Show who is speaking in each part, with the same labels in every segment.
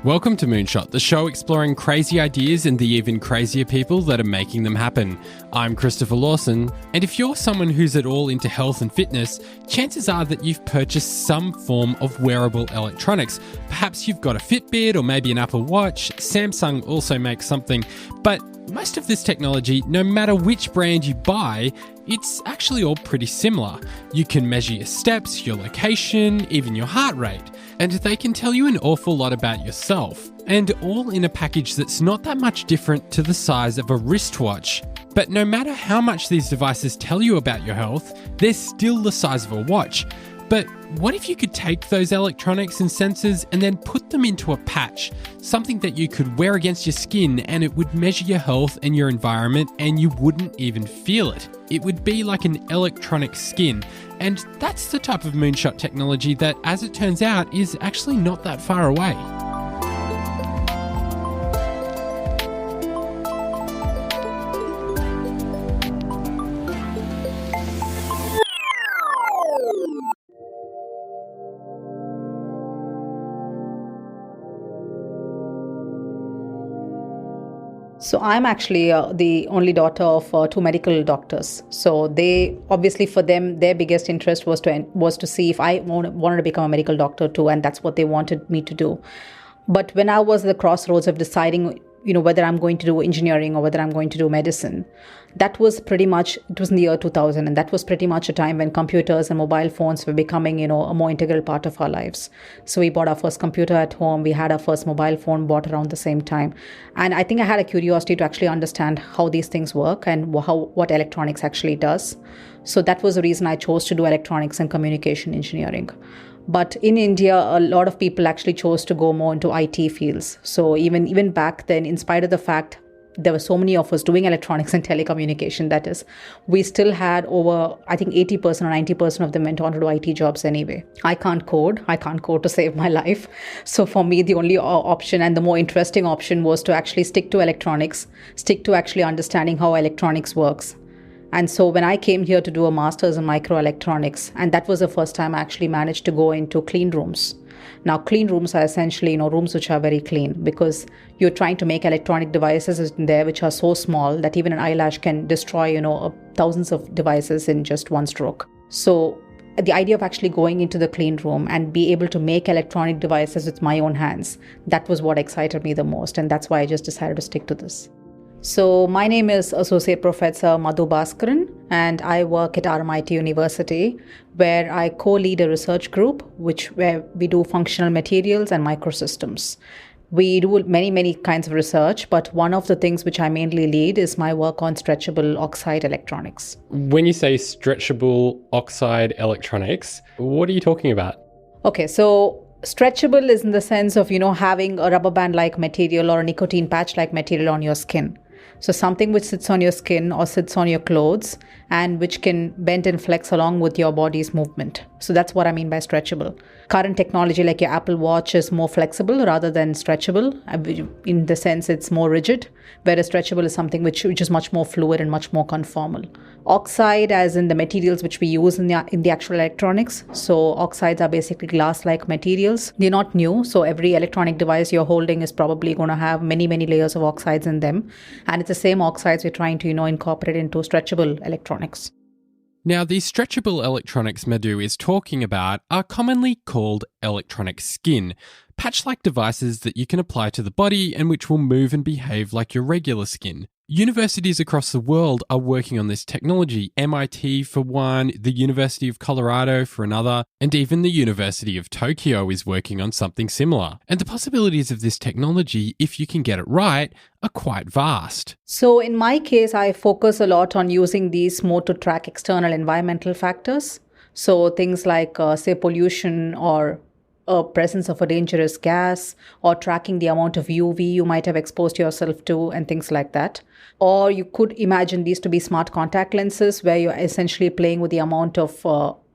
Speaker 1: Welcome to Moonshot, the show exploring crazy ideas and the even crazier people that are making them happen. I'm Christopher Lawson, and if you're someone who's at all into health and fitness, chances are that you've purchased some form of wearable electronics. Perhaps you've got a Fitbit or maybe an Apple Watch. Samsung also makes something, but most of this technology, no matter which brand you buy, it's actually all pretty similar. You can measure your steps, your location, even your heart rate, and they can tell you an awful lot about yourself, and all in a package that's not that much different to the size of a wristwatch. But no matter how much these devices tell you about your health, they're still the size of a watch. But what if you could take those electronics and sensors and then put them into a patch, something that you could wear against your skin and it would measure your health and your environment and you wouldn't even feel it? It would be like an electronic skin. And that's the type of moonshot technology that, as it turns out, is actually not that far away.
Speaker 2: So I'm actually the only daughter of two medical doctors. So they, obviously for them, their biggest interest was to see if I wanted to become a medical doctor too, and that's what they wanted me to do. But when I was at the crossroads of deciding, whether I'm going to do engineering or whether I'm going to do medicine, that was pretty much, it was in the year 2000, and that was pretty much a time when computers and mobile phones were becoming, a more integral part of our lives. So we bought our first computer at home. We had our first mobile phone bought around the same time. And I think I had a curiosity to actually understand how these things work and what electronics actually does. So that was the reason I chose to do electronics and communication engineering. But in India, a lot of people actually chose to go more into IT fields. So even back then, in spite of the fact there were so many of us doing electronics and telecommunication, that is, we still had over, I think 80% or 90% of them went on to do IT jobs anyway. I can't code to save my life. So for me, the only option and the more interesting option was to actually stick to electronics, stick to actually understanding how electronics works. And so when I came here to do a master's in microelectronics, and that was the first time I actually managed to go into clean rooms. Now, clean rooms are essentially, rooms which are very clean, because you're trying to make electronic devices in there which are so small that even an eyelash can destroy, thousands of devices in just one stroke. So the idea of actually going into the clean room and be able to make electronic devices with my own hands, that was what excited me the most. And that's why I just decided to stick to this. So my name is Associate Professor Madhu Bhaskaran, and I work at RMIT University, where I co-lead a research group where we do functional materials and microsystems. We do many kinds of research, but one of the things which I mainly lead is my work on stretchable oxide electronics.
Speaker 1: When you say stretchable oxide electronics, what are you talking about?
Speaker 2: Okay, so stretchable is in the sense of, having a rubber band-like material or a nicotine patch-like material on your skin. So something which sits on your skin or sits on your clothes and which can bend and flex along with your body's movement. So that's what I mean by stretchable. Current technology like your Apple Watch is more flexible rather than stretchable. In the sense it's more rigid, whereas stretchable is something which is much more fluid and much more conformal. Oxide, as in the materials which we use in the actual electronics. So oxides are basically glass-like materials. They're not new. So every electronic device you're holding is probably going to have many layers of oxides in them. And it's the same oxides we're trying to, incorporate into stretchable electronics.
Speaker 1: Now, these stretchable electronics Madhu is talking about are commonly called electronic skin, patch-like devices that you can apply to the body and which will move and behave like your regular skin. Universities across the world are working on this technology. MIT for one, the University of Colorado for another, and even the University of Tokyo is working on something similar. And the possibilities of this technology, if you can get it right, are quite vast.
Speaker 2: So in my case, I focus a lot on using these more to track external environmental factors. So things like, say, pollution or presence of a dangerous gas, or tracking the amount of UV you might have exposed yourself to and things like that. Or you could imagine these to be smart contact lenses where you're essentially playing with the amount of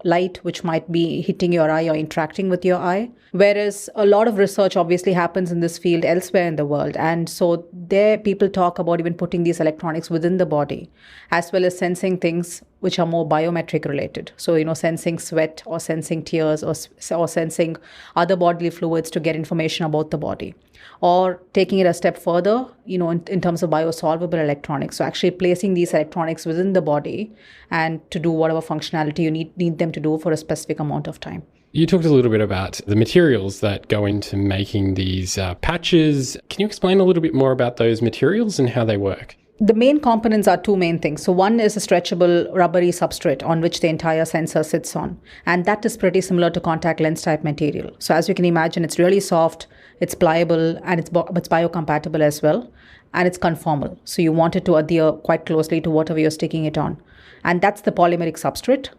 Speaker 2: light which might be hitting your eye or interacting with your eye. Whereas a lot of research obviously happens in this field elsewhere in the world. And so there people talk about even putting these electronics within the body, as well as sensing things which are more biometric related. So, sensing sweat or sensing tears or sensing other bodily fluids to get information about the body. Or taking it a step further, in terms of biosolvable electronics. So actually placing these electronics within the body and to do whatever functionality you need them to do for a specific amount of time.
Speaker 1: You talked a little bit about the materials that go into making these patches. Can you explain a little bit more about those materials and how they work?
Speaker 2: The main components are two main things. So one is a stretchable rubbery substrate on which the entire sensor sits on. And that is pretty similar to contact lens type material. So as you can imagine, it's really soft, it's pliable, and it's biocompatible as well. And it's conformal. So you want it to adhere quite closely to whatever you're sticking it on. And that's the polymeric substrate.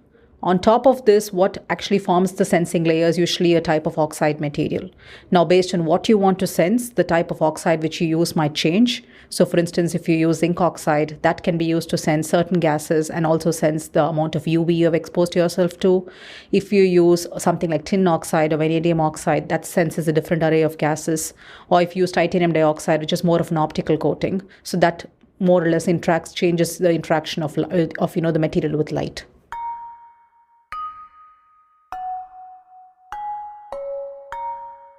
Speaker 2: On top of this, what actually forms the sensing layer is usually a type of oxide material. Now, based on what you want to sense, the type of oxide which you use might change. So, for instance, if you use zinc oxide, that can be used to sense certain gases and also sense the amount of UV you have exposed yourself to. If you use something like tin oxide or vanadium oxide, that senses a different array of gases. Or if you use titanium dioxide, which is more of an optical coating, so that more or less changes the interaction of the material with light.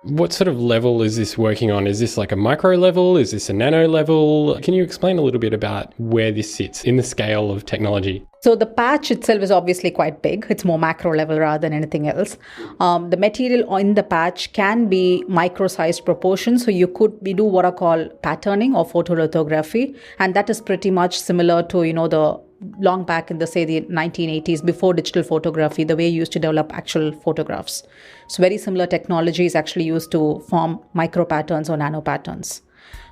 Speaker 1: What sort of level is this working on? Is this like a micro level? Is this a nano level? Can you explain a little bit about where this sits in the scale of technology?
Speaker 2: So the patch itself is obviously quite big. It's more macro level rather than anything else. The material in the patch can be micro-sized proportions. So we do what are called patterning or photolithography. And that is pretty much similar to, the long back in the 1980s, before digital photography, the way you used to develop actual photographs. So very similar technology is actually used to form micro patterns or nano patterns.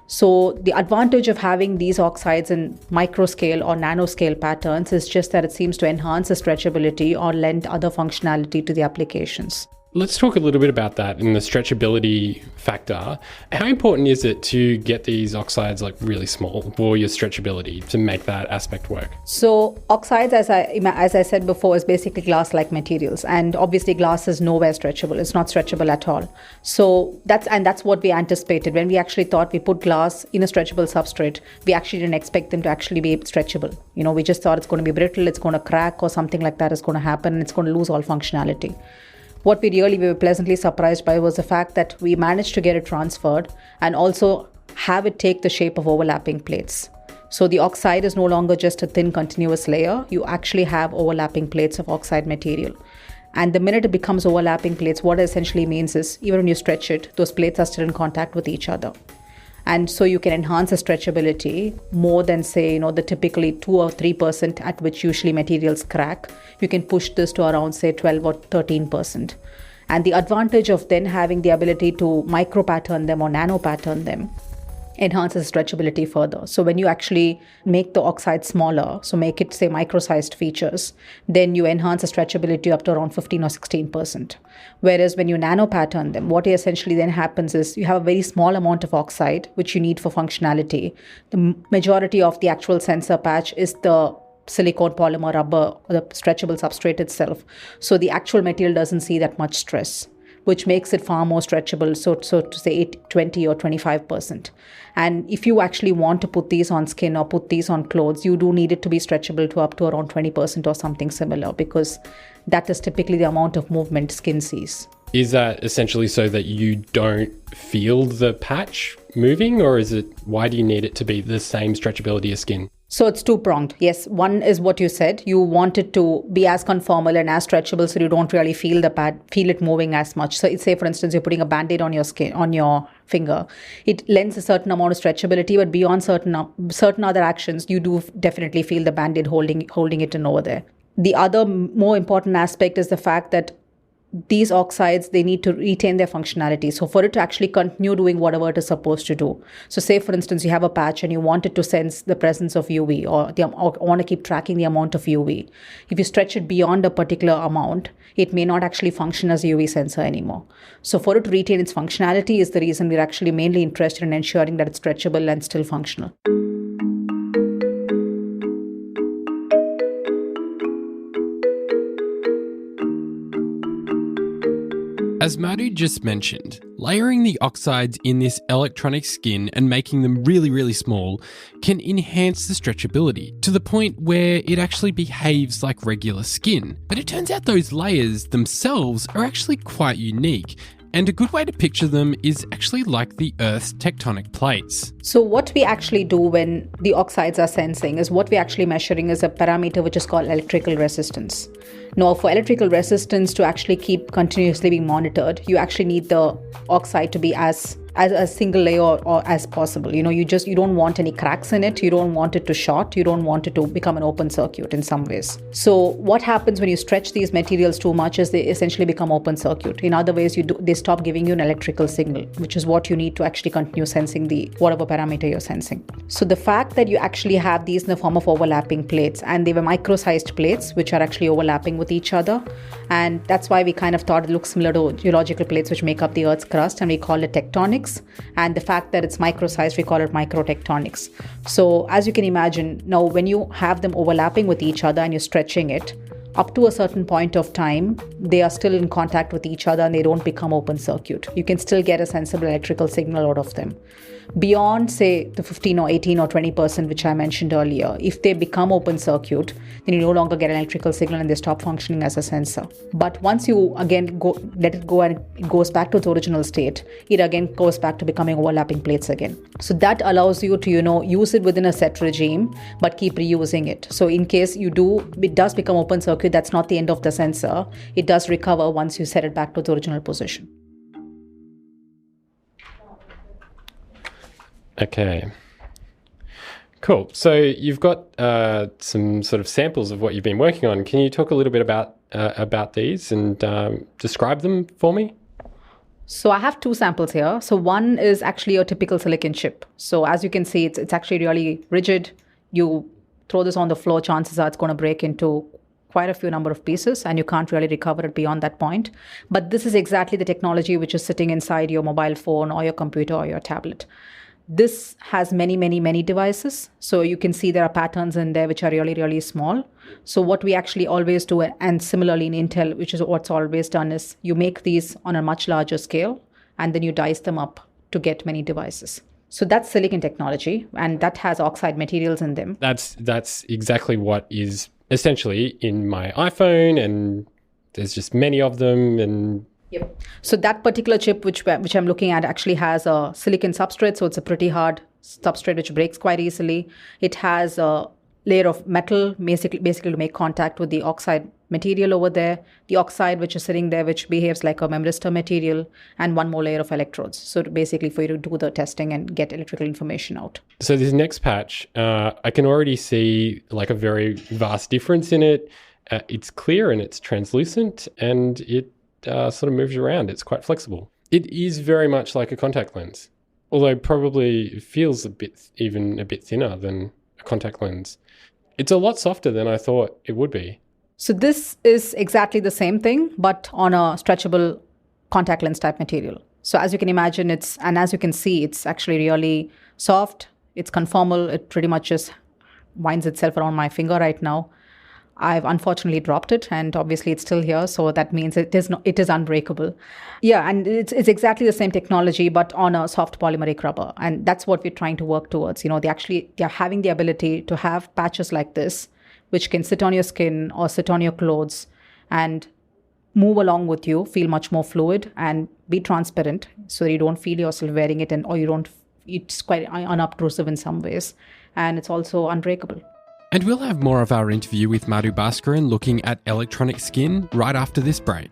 Speaker 2: So the advantage of having these oxides in micro scale or nano scale patterns is just that it seems to enhance the stretchability or lend other functionality to the applications.
Speaker 1: Let's talk a little bit about that in the stretchability factor. How important is it to get these oxides like really small for your stretchability to make that aspect work?
Speaker 2: So oxides, as I said before, is basically glass-like materials, and obviously glass is nowhere stretchable. It's not stretchable at all. So that's what we anticipated when we actually thought we put glass in a stretchable substrate. We actually didn't expect them to actually be stretchable. We just thought it's going to be brittle, it's going to crack, or something like that is going to happen, and it's going to lose all functionality. What we were pleasantly surprised by was the fact that we managed to get it transferred and also have it take the shape of overlapping plates. So the oxide is no longer just a thin continuous layer. You actually have overlapping plates of oxide material. And the minute it becomes overlapping plates, what it essentially means is even when you stretch it, those plates are still in contact with each other. And so you can enhance the stretchability more than, say, the typically 2 or 3% at which usually materials crack. You can push this to around, say, 12 or 13%. And the advantage of then having the ability to micro pattern them or nano pattern them enhances stretchability further. So when you actually make the oxide smaller, so make it, say, micro-sized features, then you enhance the stretchability up to around 15 or 16%. Whereas when you nano pattern them, what essentially then happens is you have a very small amount of oxide, which you need for functionality. The majority of the actual sensor patch is the silicone, polymer, rubber, or the stretchable substrate itself. So the actual material doesn't see that much stress, which makes it far more stretchable, so to say 20 or 25%. And if you actually want to put these on skin or put these on clothes, you do need it to be stretchable to up to around 20% or something similar, because that is typically the amount of movement skin sees.
Speaker 1: Is that essentially so that you don't feel the patch moving, or why do you need it to be the same stretchability as skin?
Speaker 2: So it's two-pronged. Yes, one is what you said. You want it to be as conformal and as stretchable so you don't really feel it moving as much. So say, for instance, you're putting a Band-Aid on your skin, on your finger. It lends a certain amount of stretchability, but beyond certain other actions, you do definitely feel the Band-Aid holding it in over there. The other more important aspect is the fact that these oxides, they need to retain their functionality. So for it to actually continue doing whatever it is supposed to do. So say, for instance, you have a patch and you want it to sense the presence of UV or want to keep tracking the amount of UV. If you stretch it beyond a particular amount, it may not actually function as a UV sensor anymore. So for it to retain its functionality is the reason we're actually mainly interested in ensuring that it's stretchable and still functional.
Speaker 1: As Madhu just mentioned, Layering the oxides in this electronic skin and making them really, really small can enhance the stretchability to the point where it actually behaves like regular skin. But it turns out those layers themselves are actually quite unique. And a good way to picture them is actually like the Earth's tectonic plates.
Speaker 2: So what we actually do when the oxides are sensing is what we're actually measuring is a parameter which is called electrical resistance. Now, for electrical resistance to actually keep continuously being monitored, you actually need the oxide to be as a single layer or as possible. You don't want any cracks in it. You don't want it to short. You don't want it to become an open circuit in some ways. So what happens when you stretch these materials too much is they essentially become open circuit. In other ways, they stop giving you an electrical signal, which is what you need to actually continue sensing the whatever parameter you're sensing. So the fact that you actually have these in the form of overlapping plates, and they were micro-sized plates which are actually overlapping with each other, and that's why we kind of thought it looks similar to geological plates which make up the Earth's crust, and we call it tectonics. And the fact that it's micro-sized, we call it microtectonics. So as you can imagine, now when you have them overlapping with each other and you're stretching it, up to a certain point of time, they are still in contact with each other and they don't become open circuit. You can still get a sensible electrical signal out of them. Beyond, say, the 15 or 18 or 20%, which I mentioned earlier, if they become open circuit, then you no longer get an electrical signal and they stop functioning as a sensor. But once you again let it go and it goes back to its original state, it again goes back to becoming overlapping plates again. So that allows you to, use it within a set regime, but keep reusing it. So in case it does become open circuit, that's not the end of the sensor. It does recover once you set it back to its original position.
Speaker 1: Okay. Cool. So you've got some sort of samples of what you've been working on. Can you talk a little bit about these and describe them for me?
Speaker 2: So I have two samples here. So one is actually a typical silicon chip. So as you can see, it's actually really rigid. You throw this on the floor, chances are it's going to break into quite a few number of pieces, and you can't really recover it beyond that point. But this is exactly the technology which is sitting inside your mobile phone or your computer or your tablet. This has many, many, many devices. So you can see there are patterns in there which are really, really small. So what we actually always do, and similarly in Intel, which is what's always done, is you make these on a much larger scale and then you dice them up to get many devices. So that's silicon technology, and that has oxide materials in them.
Speaker 1: That's exactly what is essentially in my iPhone, and there's just many of them. And
Speaker 2: yep. So that particular chip which I'm looking at actually has a silicon substrate, so it's a pretty hard substrate which breaks quite easily. It has a layer of metal basically to make contact with the oxide material over there. The oxide which is sitting there, which behaves like a memristor material, and one more layer of electrodes. So basically for you to do the testing and get electrical information out. So
Speaker 1: this next patch, I can already see like a very vast difference in it. It's clear and it's translucent, and it sort of moves around. It's quite flexible. It is very much like a contact lens, although probably feels a bit thinner than a contact lens. It's a lot softer than I thought it would be.
Speaker 2: So this is exactly the same thing, but on a stretchable contact lens type material. So as you can imagine, as you can see, it's actually really soft. It's conformal. It pretty much just winds itself around my finger right now. I've unfortunately dropped it, and obviously it's still here, so that means it is unbreakable. Yeah, and it's exactly the same technology, but on a soft polymeric rubber, and that's what we're trying to work towards. They're having the ability to have patches like this, which can sit on your skin or sit on your clothes and move along with you, feel much more fluid, and be transparent, so you don't feel yourself wearing it, it's quite unobtrusive in some ways, and it's also unbreakable.
Speaker 1: And we'll have more of our interview with Madhu Bhaskaran looking at electronic skin right after this break.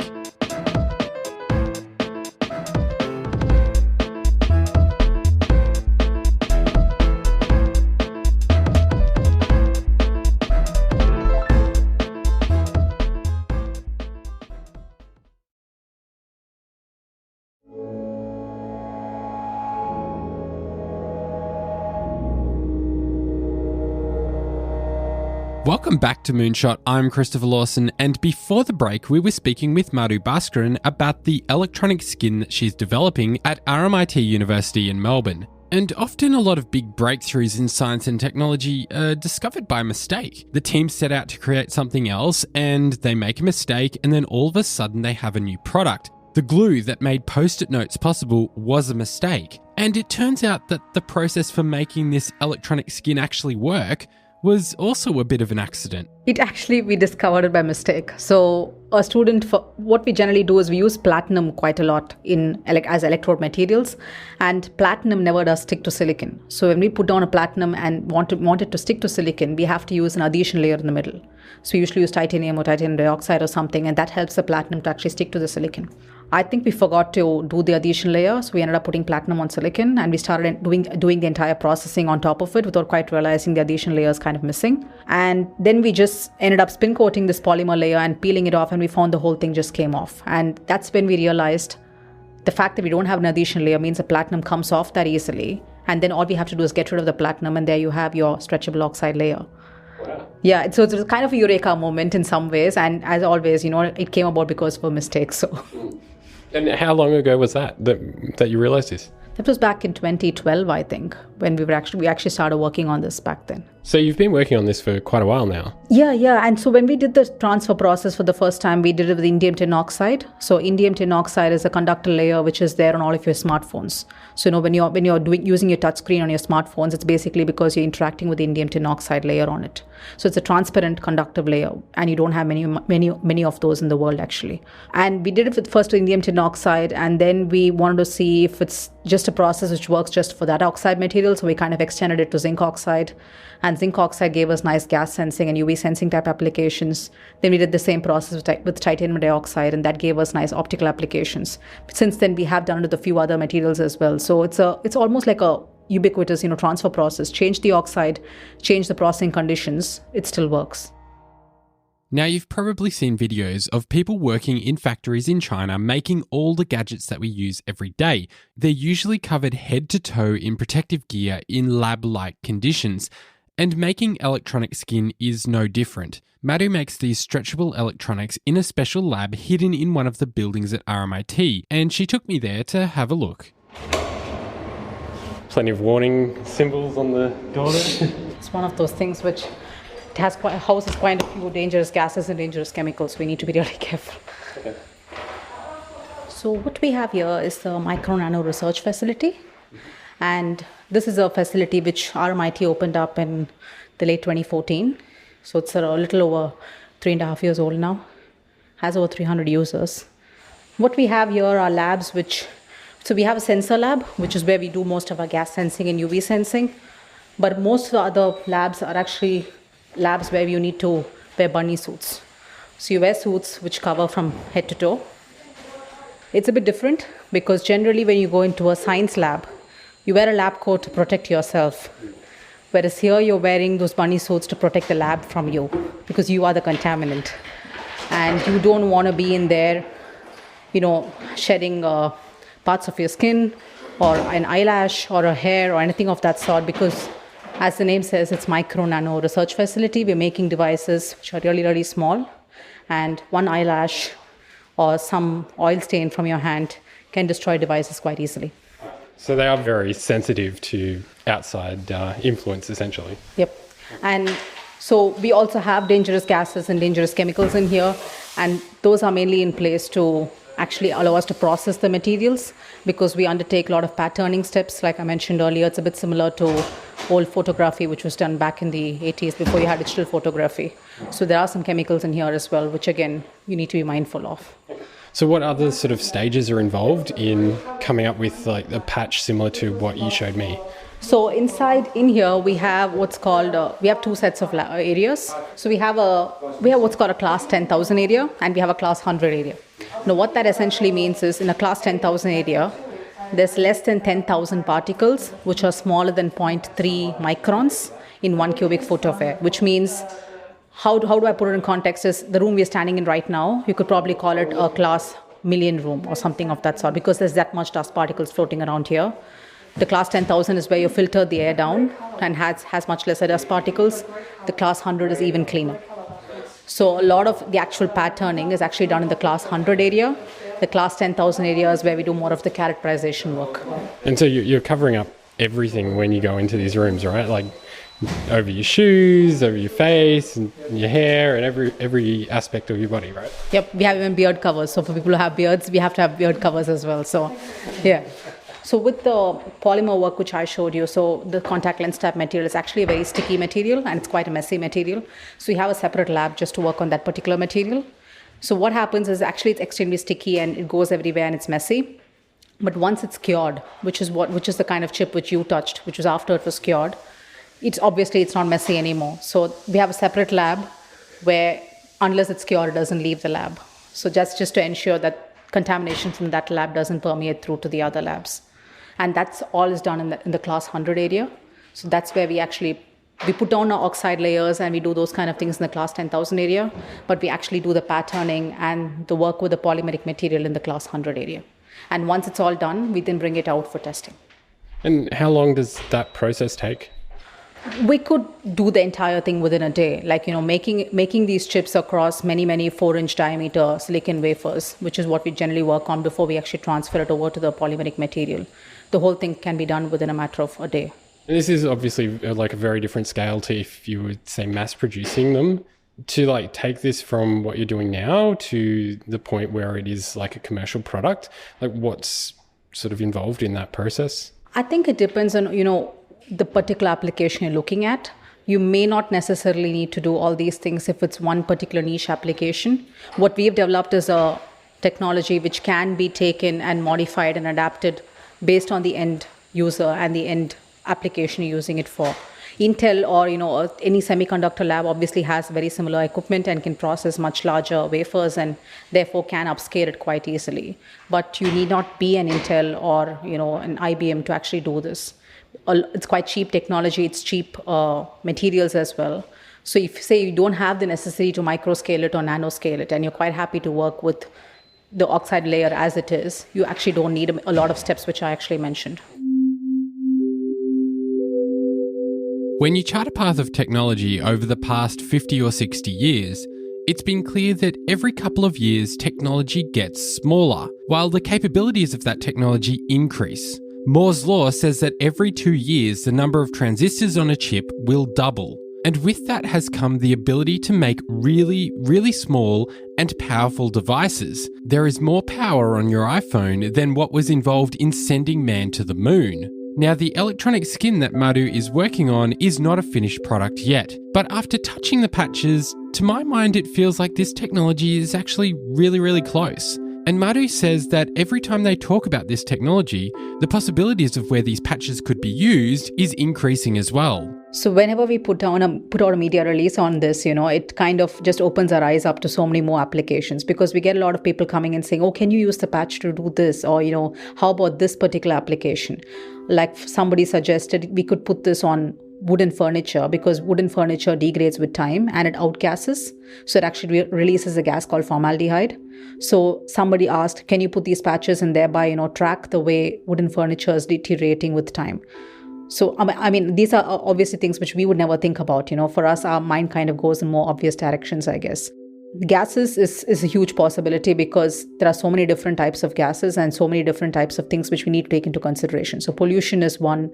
Speaker 1: Welcome back to Moonshot. I'm Christopher Lawson, and before the break, we were speaking with Madhu Bhaskaran about the electronic skin that she's developing at RMIT University in Melbourne. And often a lot of big breakthroughs in science and technology are discovered by mistake. The team set out to create something else, and they make a mistake, and then all of a sudden they have a new product. The glue that made post-it notes possible was a mistake, and it turns out that the process for making this electronic skin actually work was also a bit of an accident.
Speaker 2: We discovered it by mistake. So what we generally do is we use platinum quite a lot as electrode materials, and platinum never does stick to silicon. So when we put down a platinum and want it to stick to silicon, we have to use an adhesion layer in the middle. So we usually use titanium or titanium dioxide or something, and that helps the platinum to actually stick to the silicon. I think we forgot to do the adhesion layer, so we ended up putting platinum on silicon, and we started doing the entire processing on top of it without quite realizing the adhesion layer is kind of missing. And then we just ended up spin coating this polymer layer and peeling it off, and we found the whole thing just came off. And that's when we realized the fact that we don't have an adhesion layer means the platinum comes off that easily, and then all we have to do is get rid of the platinum, and there you have your stretchable oxide layer. Wow. Yeah, so it was kind of a eureka moment in some ways, and as always, it came about because of a mistake. So.
Speaker 1: And how long ago was that you realized this?
Speaker 2: That was back in 2012, I think, when we actually started working on this back then.
Speaker 1: So you've been working on this for quite a while now.
Speaker 2: Yeah. And so when we did the transfer process for the first time, we did it with indium tin oxide. So indium tin oxide is a conductor layer which is there on all of your smartphones. So when you're using your touchscreen on your smartphones, it's basically because you're interacting with the indium tin oxide layer on it. So it's a transparent conductive layer, and you don't have many of those in the world actually. And we did it first with indium tin oxide, and then we wanted to see if it's just a process which works just for that oxide material. So we kind of extended it to zinc oxide. And zinc oxide gave us nice gas sensing and UV sensing type applications. Then we did the same process with titanium dioxide, and that gave us nice optical applications. But since then, we have done it with a few other materials as well. So it's almost like a ubiquitous, transfer process. Change the oxide, change the processing conditions, it still works.
Speaker 1: Now, you've probably seen videos of people working in factories in China making all the gadgets that we use every day. They're usually covered head to toe in protective gear in lab-like conditions. And making electronic skin is no different. Madhu makes these stretchable electronics in a special lab hidden in one of the buildings at RMIT, and she took me there to have a look. Plenty of warning symbols on the door there.
Speaker 2: It's one of those things which houses quite a few dangerous gases and dangerous chemicals. We need to be really careful. Okay. So what we have here is the Micro Nano Research Facility. And this is a facility which RMIT opened up in the late 2014. So it's a little over 3.5 years old now. Has over 300 users. What we have here are labs so we have a sensor lab, which is where we do most of our gas sensing and UV sensing. But most of the other labs are actually labs where you need to wear bunny suits. So you wear suits which cover from head to toe. It's a bit different because generally when you go into a science lab, you wear a lab coat to protect yourself. Whereas here you're wearing those bunny suits to protect the lab from you because you are the contaminant. And you don't want to be in there, shedding parts of your skin or an eyelash or a hair or anything of that sort because, as the name says, it's Micro Nano Research Facility. We're making devices which are really, really small. And one eyelash or some oil stain from your hand can destroy devices quite easily.
Speaker 1: So they are very sensitive to outside influence, essentially.
Speaker 2: Yep. And so we also have dangerous gases and dangerous chemicals in here. And those are mainly in place to actually allow us to process the materials because we undertake a lot of patterning steps. Like I mentioned earlier, it's a bit similar to old photography, which was done back in the 80s before you had digital photography. So there are some chemicals in here as well, which again, you need to be mindful of.
Speaker 1: So what other sort of stages are involved in coming up with like a patch similar to what you showed me?
Speaker 2: So in here we have what's called we have two sets of areas. So we have what's called a class 10,000 area and we have a class 100 area. Now what that essentially means is in a class 10,000 area, there's less than 10,000 particles which are smaller than 0.3 microns in 1 cubic foot of air, which means how do I put it in context is the room we're standing in right now, you could probably call it a class million room or something of that sort because there's that much dust particles floating around here. The class 10,000 is where you filter the air down and has much lesser dust particles. The class 100 is even cleaner. So a lot of the actual patterning is actually done in the class 100 area. The class 10,000 area is where we do more of the characterization work.
Speaker 1: And so you're covering up everything when you go into these rooms, right? Like over your shoes, over your face, and your hair, and every aspect of your body, right?
Speaker 2: Yep, we have even beard covers. So for people who have beards, we have to have beard covers as well. So, yeah. So with the polymer work which I showed you, so the contact lens type material is actually a very sticky material and it's quite a messy material. So we have a separate lab just to work on that particular material. So what happens is actually it's extremely sticky and it goes everywhere and it's messy. But once it's cured, which is the kind of chip which you touched, which was after it was cured, it's not messy anymore. So we have a separate lab where unless it's cured, it doesn't leave the lab. So just to ensure that contamination from that lab doesn't permeate through to the other labs. And that's all is done in the class 100 area. So that's where we put down our oxide layers and we do those kind of things in the class 10,000 area, but we actually do the patterning and the work with the polymeric material in the class 100 area. And once it's all done, we then bring it out for testing.
Speaker 1: And how long does that process take?
Speaker 2: We could do the entire thing within a day, like, making these chips across many 4-inch diameter silicon wafers, which is what we generally work on before we actually transfer it over to the polymeric material. The whole thing can be done within a matter of a day.
Speaker 1: And this is obviously like a very different scale to if you would say mass producing them. To like take this from what you're doing now to the point where it is like a commercial product, like what's sort of involved in that process?
Speaker 2: I think it depends on, the particular application you're looking at. You may not necessarily need to do all these things if it's one particular niche application. What we've developed is a technology which can be taken and modified and adapted based on the end user and the end application you're using it for. Intel or any semiconductor lab obviously has very similar equipment and can process much larger wafers and therefore can upscale it quite easily. But you need not be an Intel or an IBM to actually do this. It's quite cheap technology. It's cheap materials as well. So if say you don't have the necessity to microscale it or nanoscale it, and you're quite happy to work with the oxide layer as it is, you actually don't need a lot of steps which I actually mentioned.
Speaker 1: When you chart a path of technology over the past 50 or 60 years, it's been clear that every couple of years technology gets smaller, while the capabilities of that technology increase. Moore's law says that every 2 years the number of transistors on a chip will double. And with that has come the ability to make really, really small and powerful devices. There is more power on your iPhone than what was involved in sending man to the moon. Now, the electronic skin that Madhu is working on is not a finished product yet, but after touching the patches, to my mind it feels like this technology is actually really, really close. And Madhu says that every time they talk about this technology, the possibilities of where these patches could be used is increasing as well.
Speaker 2: So whenever we put out a media release on this, it kind of just opens our eyes up to so many more applications, because we get a lot of people coming and saying, oh, can you use the patch to do this? Or, how about this particular application? Like somebody suggested we could put this on wooden furniture, because wooden furniture degrades with time and it outgasses. So it actually releases a gas called formaldehyde. So somebody asked, can you put these patches and thereby, track the way wooden furniture is deteriorating with time? So, I mean, these are obviously things which we would never think about. For us, our mind kind of goes in more obvious directions, I guess. Gases is a huge possibility, because there are so many different types of gases and so many different types of things which we need to take into consideration. So pollution is one.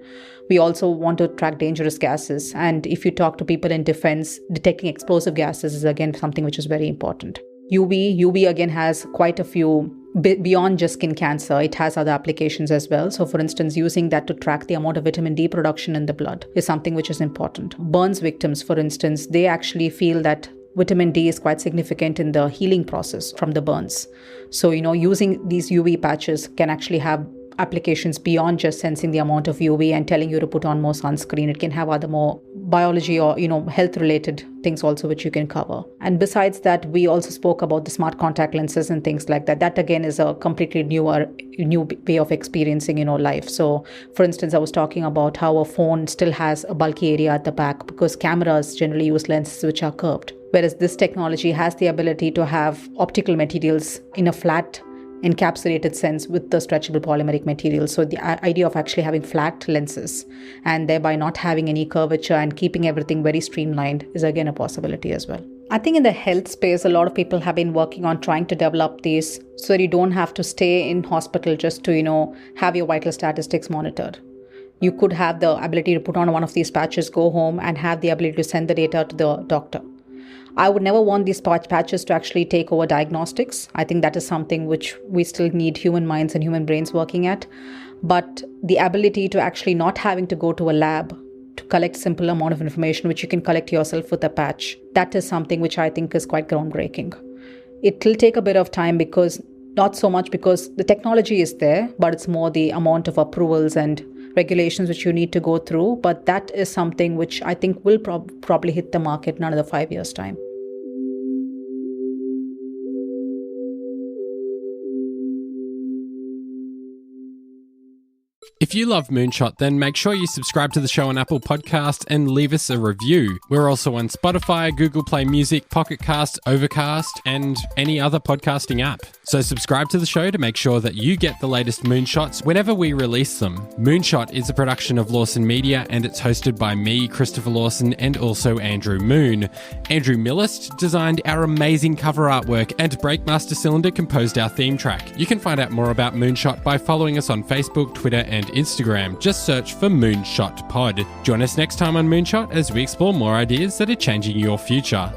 Speaker 2: We also want to track dangerous gases. And if you talk to people in defense, detecting explosive gases is again something which is very important. UV again has quite a few, beyond just skin cancer, it has other applications as well. So for instance, using that to track the amount of vitamin D production in the blood is something which is important. Burns victims, for instance, they actually feel that vitamin D is quite significant in the healing process from the burns. So, using these UV patches can actually have applications beyond just sensing the amount of UV and telling you to put on more sunscreen. It can have other more biology or, health related things also which you can cover. And besides that, we also spoke about the smart contact lenses and things like that. That again is a completely new way of experiencing, life. So for instance, I was talking about how a phone still has a bulky area at the back, because cameras generally use lenses which are curved. Whereas this technology has the ability to have optical materials in a flat, encapsulated sense with the stretchable polymeric material. So the idea of actually having flat lenses and thereby not having any curvature and keeping everything very streamlined is again a possibility as well. I think in the health space, a lot of people have been working on trying to develop these so that you don't have to stay in hospital just to, have your vital statistics monitored. you could have the ability to put on one of these patches, go home, and have the ability to send the data to the doctor. I would never want these patches to actually take over diagnostics. I think that is something which we still need human minds and human brains working at. But the ability to actually not having to go to a lab to collect simple amount of information, which you can collect yourself with a patch, that is something which I think is quite groundbreaking. It will take a bit of time not so much because the technology is there, but it's more the amount of approvals and regulations which you need to go through. But that is something which I think will probably hit the market in another 5 years' time.
Speaker 1: If you love Moonshot, then make sure you subscribe to the show on Apple Podcasts and leave us a review. We're also on Spotify, Google Play Music, Pocket Cast, Overcast, and any other podcasting app. So subscribe to the show to make sure that you get the latest Moonshots whenever we release them. Moonshot is a production of Lawson Media, and it's hosted by me, Christopher Lawson, and also Andrew Moon. Andrew Millist designed our amazing cover artwork, and Breakmaster Cylinder composed our theme track. You can find out more about Moonshot by following us on Facebook, Twitter, and Instagram. Just search for Moonshot Pod. Join us next time on Moonshot as we explore more ideas that are changing your future.